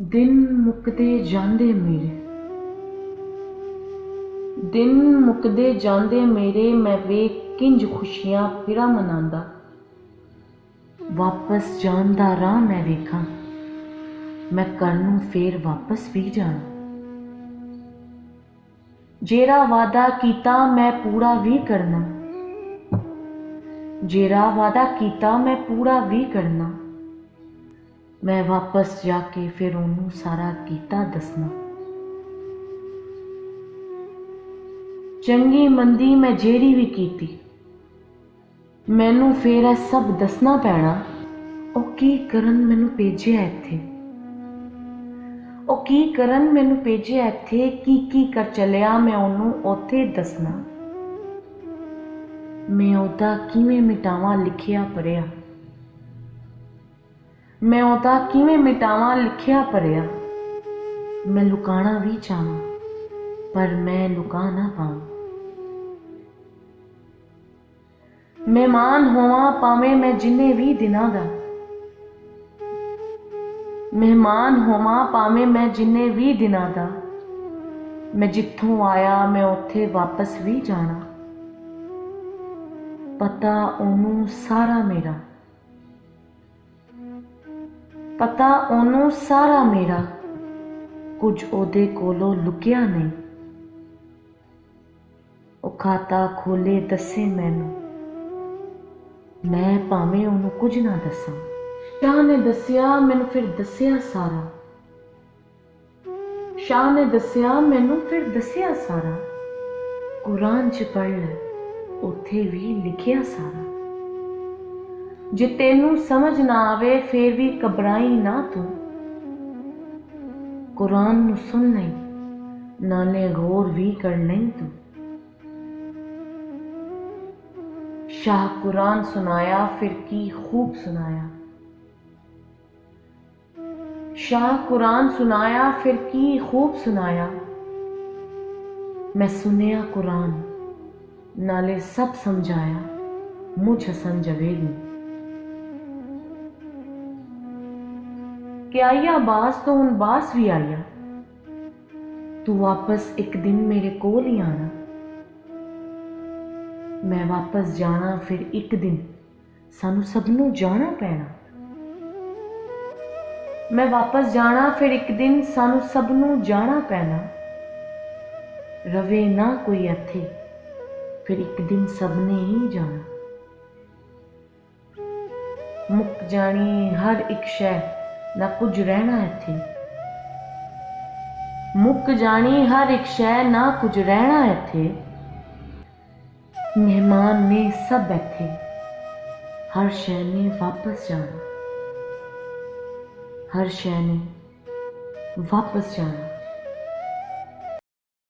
दिन मुकदे जांदे मेरे, दिन मुकदे जांदे मेरे, मैं वेख किंज खुशियां फिरा मनांदा। वापस जान दा राह मैं वेखां, मैं कल नूं फेर वापस भी जाना। जेड़ा वादा कीता मैं पूरा भी करना, जेड़ा वादा कीता मैं पूरा भी करना। मैं वापस जाके फिर ओनू सारा कीता दसना। चंगी मंदी मैं जेड़ी भी कीती, मैनू फेर एह सब दसना पैना। ओ की करन मैनू भेजिया इत्थे, ओ की करन मैनू भेजिया इत्थे, की कर चलिया मैं ओनू ओथे दसना। मैं ओदा किवें मिटावां लिखिया पढ़िया, मैं ओदा किवें मिटावां लिखिया पढ़िया। मैं लुकाना भी चाहां पर मैं लुका ना पाऊं। मेहमान होवां भावें मैं जिन्ने भी दिनां दा, मेहमान होवां भावें मैं जिन्ने भी दिनां दा। मैं जित्थों आया मैं उत्थे वापस भी जाना। पता ओनू सारा मेरा, पता ओनू सारा मेरा, कुछ ओदे कोलों लुकिया नहीं। ओ खाता खोले दसे मैनू, मैं भावें ओनू कुछ ना दसां। शाह ने दसिया मैनू फिर दसिया सारा, शाह ने दसिया मैनू फिर दसिया सारा। कुरान च पढ़ लै उत्थे भी लिखिया सारा। जे तेनू समझ ना आवे फिर भी घबराई ना तू, कुरान नू सुन नहीं नाले गौर भी कर नहीं तू। शाह कुरान सुनाया फिर की खूब सुनाया, शाह कुरान सुनाया फिर की खूब सुनाया। मैं सुनिया कुरान नाले सब समझाया, मुझ हसन जवेद ने। कि आईया बास तो हुण बास भी आईया, तू वापस एक दिन मेरे कोल ही आना। मैं वापस जाना फिर एक दिन सानू सबनू जाना पैना। मैं वापस जाना फिर एक दिन सानू सबनू जाना पैना। रवे ना कोई इत्थे फिर एक दिन सबने ही जाना। मुक जानी हर एक शै ना कुछ रहना इत्थे, मुक जानी हर एक शै ना कुछ रहना इत्थे। मेहमान ने सब इत्थे, हर शै ने वापस जाना, हर शै ने वापस जाना।